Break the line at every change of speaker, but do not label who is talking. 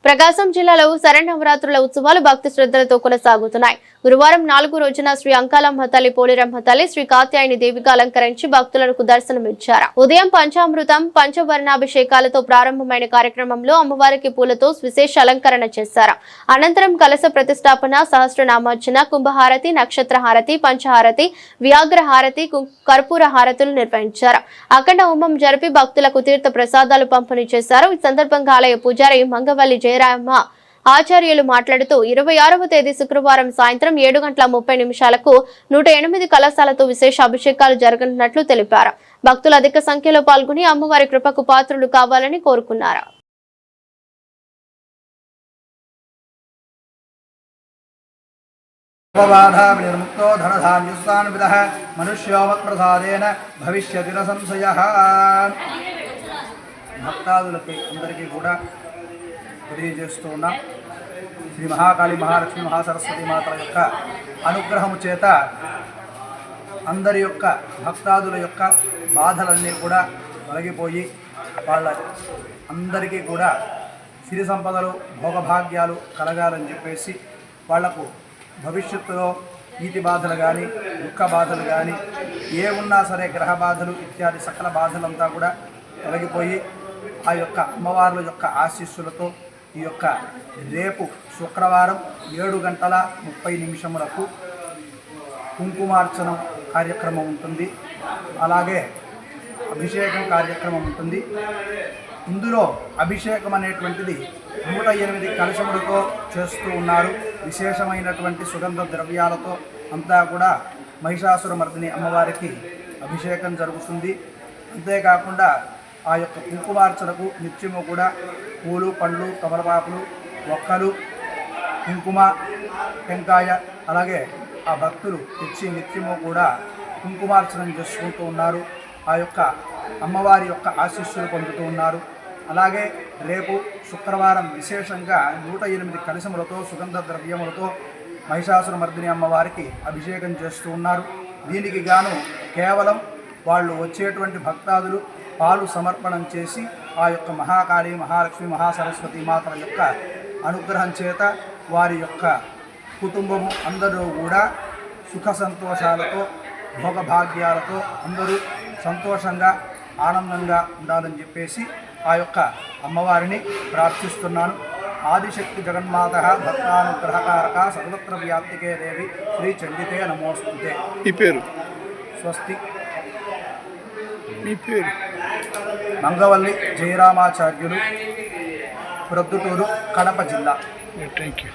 ప్రకాశం జిల్లాలో శరన్నవరాత్రుల ఉత్సవాలు భక్తి శ్రద్ధలతో కొనసాగుతున్నాయి. గురువారం 4వ రోజున శ్రీ అంకాలమ్మ తల్లి, పోలేరమ్మ తల్లి, శ్రీ కాత్యాయని దేవిగా అలంకరించి భక్తులకు దర్శనమిచ్చారు. ఉదయం పంచామృతం, పంచవర్ణాభిషేకాలతో ప్రారంభమైన కార్యక్రమంలో అమ్మవారికి పూలతో విశేష అలంకరణ చేశారు. అనంతరం కలశ ప్రతిష్టాపన, సహస్రనామార్చన, కుంభహారతి, నక్షత్ర హారతి, పంచహారతి, వ్యాఘ్ర హారతి, కర్పూర హారతులు నిర్వహించారు. అఖండ హోమం జరిపి భక్తులకు తీర్థ ప్రసాదాలు పంపిణీ చేశారు. ఈ సందర్భంగా ఆలయ పూజారి మంగవల్లి జయరామ ఆచార్యులు మాట్లాడుతూ 26వ తేదీ శుక్రవారం సాయంత్రం 7:30 108 కలశాలతో విశేష అభిషేకాలు జరగనున్నట్లు తెలిపారు. భక్తులు అధిక సంఖ్యలో పాల్గొని అమ్మవారి కృపకు పాత్రులు కావాలని కోరుకున్నారు.
భక్తాదులకి అందరికీ కూడా తెలియజేస్తూ ఉన్నాం. శ్రీ మహాకాళి, మహాలక్ష్మి, మహాసరస్వతి మాతల యొక్క అనుగ్రహము చేత అందరి యొక్క భక్తాదుల యొక్క బాధలన్నీ కూడా తొలగిపోయి వాళ్ళ అందరికీ కూడా సిరి సంపదలు, భోగభాగ్యాలు కలగాలని చెప్పేసి వాళ్లకు భవిష్యత్తులో ఈతి బాధలు కానీ, దుఃఖ బాధలు కానీ, ఏ ఉన్నా సరే గ్రహ బాధలు ఇత్యాది సకల బాధలంతా కూడా తొలగిపోయి ఆ యొక్క అమ్మవార్ల యొక్క ఆశీస్సులతో ఈ యొక్క రేపు శుక్రవారం 7:30 కుంకుమార్చనం కార్యక్రమం ఉంటుంది. అలాగే అభిషేకం కార్యక్రమం ఉంటుంది. ఇందులో అభిషేకం అనేటువంటిది 108 కలశములతో చేస్తూ ఉన్నారు. విశేషమైనటువంటి సుగంధ ద్రవ్యాలతో అంతా కూడా మహిషాసురమర్దిని అమ్మవారికి అభిషేకం జరుగుతుంది. అంతేకాకుండా ఆ యొక్క కుంకుమార్చనకు నిత్యము కూడా పూలు, పండ్లు, తమలపాకులు, ఒక్కలు, కుంకుమ, టెంకాయ అలాగే ఆ భక్తులు తెచ్చి నిత్యము కూడా కుంకుమార్చనం చేసుకుంటూ ఉన్నారు. ఆ యొక్క అమ్మవారి యొక్క ఆశీస్సులు పొందుతూ ఉన్నారు. అలాగే రేపు శుక్రవారం విశేషంగా 108 కలశములతో సుగంధ ద్రవ్యములతో మహిషాసురమర్దిని అమ్మవారికి అభిషేకం చేస్తూ ఉన్నారు. దీనికి గాను కేవలం వాళ్ళు వచ్చేటువంటి భక్తాదులు పాలు సమర్పణం చేసి ఆ యొక్క మహాకాళి, మహాలక్ష్మి, మహాసరస్వతి మాతల యొక్క అనుగ్రహం చేత వారి యొక్క కుటుంబము అందరూ కూడా సుఖ సంతోషాలతో, భోగభాగ్యాలతో అందరూ సంతోషంగా, ఆనందంగా ఉండాలని చెప్పేసి ఆ యొక్క అమ్మవారిని ప్రార్థిస్తున్నాను. ఆదిశక్తి జగన్మాత భక్తానుగ్రహకారక సర్వత్ర వ్యాప్తికే దేవి శ్రీ చండితే నమోస్తుతే.
ఈ పేరు
స్వస్తి.
మీ పేరు
మంగవల్లి జయరామాచార్యులు, ప్రొద్దుటూరు, కడప జిల్లా.
Thank you.